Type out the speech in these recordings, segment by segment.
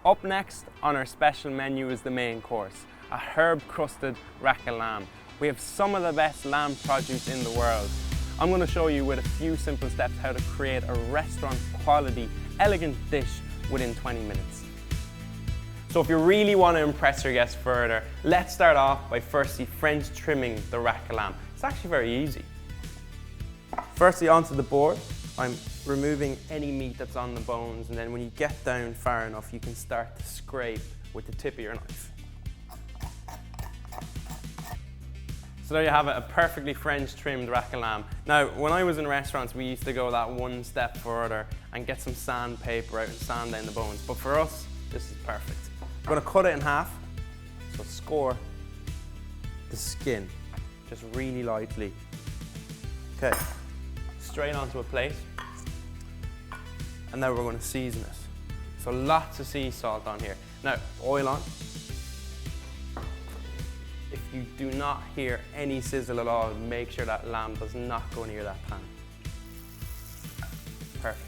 Up next on our special menu is the main course, a herb-crusted rack of lamb. We have some of the best lamb produce in the world. I'm going to show you with a few simple steps how to create a restaurant quality, elegant dish within 20 minutes. So if you really want to impress your guests further, let's start off by firstly French trimming the rack of lamb. It's actually very easy. Firstly onto the board, I'm removing any meat that's on the bones, and then when you get down far enough you can start to scrape with the tip of your knife. So there you have it, a perfectly French trimmed rack of lamb. Now when I was in restaurants we used to go that one step further and get some sandpaper out and sand down the bones, but for us this is perfect. I'm going to cut it in half, so score the skin just really lightly. Okay, straight onto a plate. And now we're going to season it. So lots of sea salt on here. Now, oil on. If you do not hear any sizzle at all, make sure that lamb does not go near that pan. Perfect.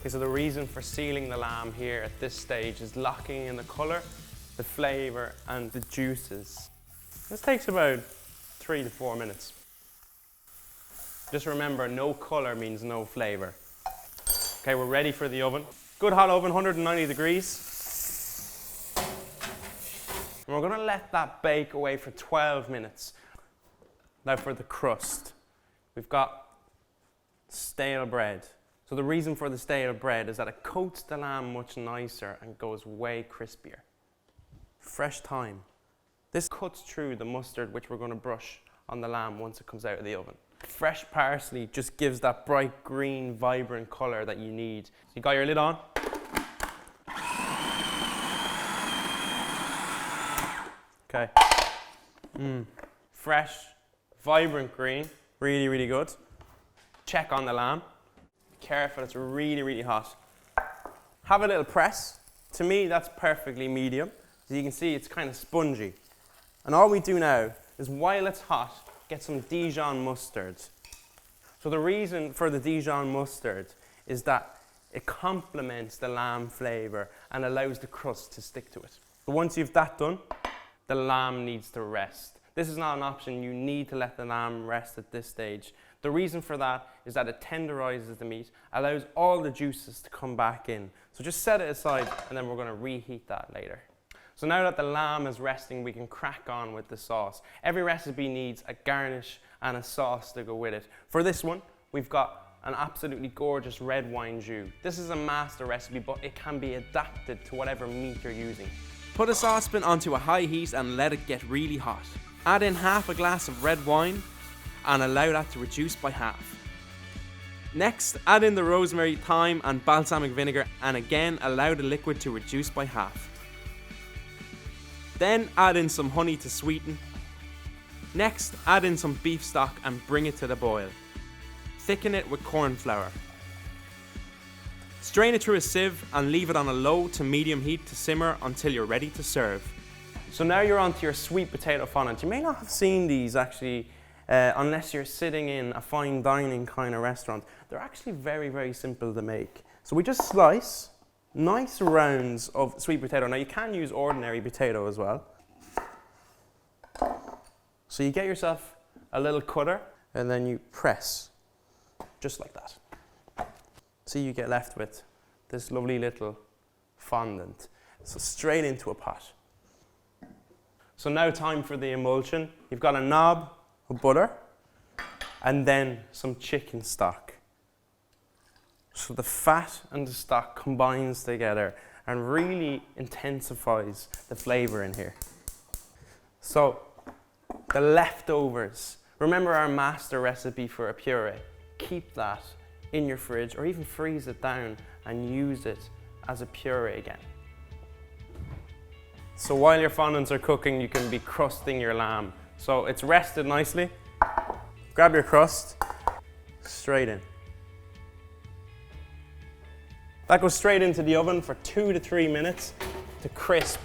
Okay, so the reason for sealing the lamb here at this stage is locking in the colour, the flavour and the juices. This takes about 3 to 4 minutes. Just remember, no colour means no flavour. Okay, we're ready for the oven. Good hot oven, 190 degrees. And we're going to let that bake away for 12 minutes. Now for the crust. We've got stale bread. So the reason for the stale bread is that it coats the lamb much nicer and goes way crispier. Fresh thyme. This cuts through the mustard which we're going to brush on the lamb once it comes out of the oven. Fresh parsley just gives that bright green, vibrant colour that you need. So you got your lid on. Okay. Fresh, vibrant green, really, really good. Check on the lamb. Be careful, it's really, really hot. Have a little press. To me, that's perfectly medium. As you can see, it's kind of spongy. And all we do now is, while it's hot, get some Dijon mustard. So the reason for the Dijon mustard is that it complements the lamb flavour and allows the crust to stick to it. But once you've that done, the lamb needs to rest. This is not an option, you need to let the lamb rest at this stage. The reason for that is that it tenderises the meat, allows all the juices to come back in. So just set it aside and then we're going to reheat that later. So now that the lamb is resting, we can crack on with the sauce. Every recipe needs a garnish and a sauce to go with it. For this one, we've got an absolutely gorgeous red wine jus. This is a master recipe, but it can be adapted to whatever meat you're using. Put a saucepan onto a high heat and let it get really hot. Add in half a glass of red wine and allow that to reduce by half. Next, add in the rosemary, thyme and balsamic vinegar and again allow the liquid to reduce by half. Then add in some honey to sweeten. Next, add in some beef stock and bring it to the boil. Thicken it with corn flour. Strain it through a sieve and leave it on a low to medium heat to simmer until you're ready to serve. So now you're onto your sweet potato fondant. You may not have seen these actually unless you're sitting in a fine dining kind of restaurant. They're actually very, very simple to make. So we just slice nice rounds of sweet potato. Now you can use ordinary potato as well. So you get yourself a little cutter and then you press just like that. So you get left with this lovely little fondant. So straight into a pot. So now time for the emulsion. You've got a knob of butter and then some chicken stock. So the fat and the stock combines together and really intensifies the flavour in here. So the leftovers, remember our master recipe for a puree. Keep that in your fridge or even freeze it down and use it as a puree again. So while your fondants are cooking, you can be crusting your lamb. So it's rested nicely. Grab your crust, straight in. That goes straight into the oven for 2 to 3 minutes to crisp.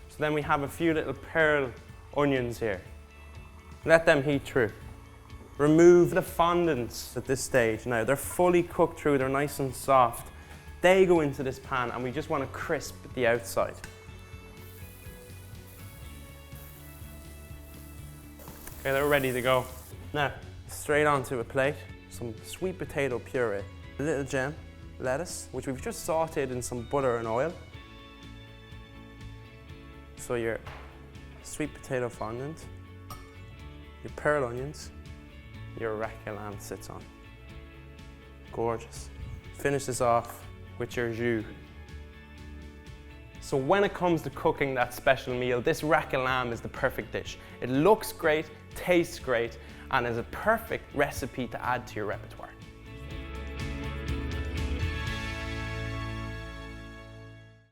So then we have a few little pearl onions here. Let them heat through. Remove the fondants at this stage. Now they're fully cooked through, they're nice and soft. They go into this pan and we just want to crisp the outside. Okay, they're ready to go. Now, straight onto a plate, some sweet potato puree, a little gem, lettuce, which we've just sauteed in some butter and oil. So your sweet potato fondant, your pearl onions, your rack of lamb sits on. Gorgeous. Finish this off with your jus. So when it comes to cooking that special meal, this rack of lamb is the perfect dish. It looks great, tastes great, and is a perfect recipe to add to your repertoire.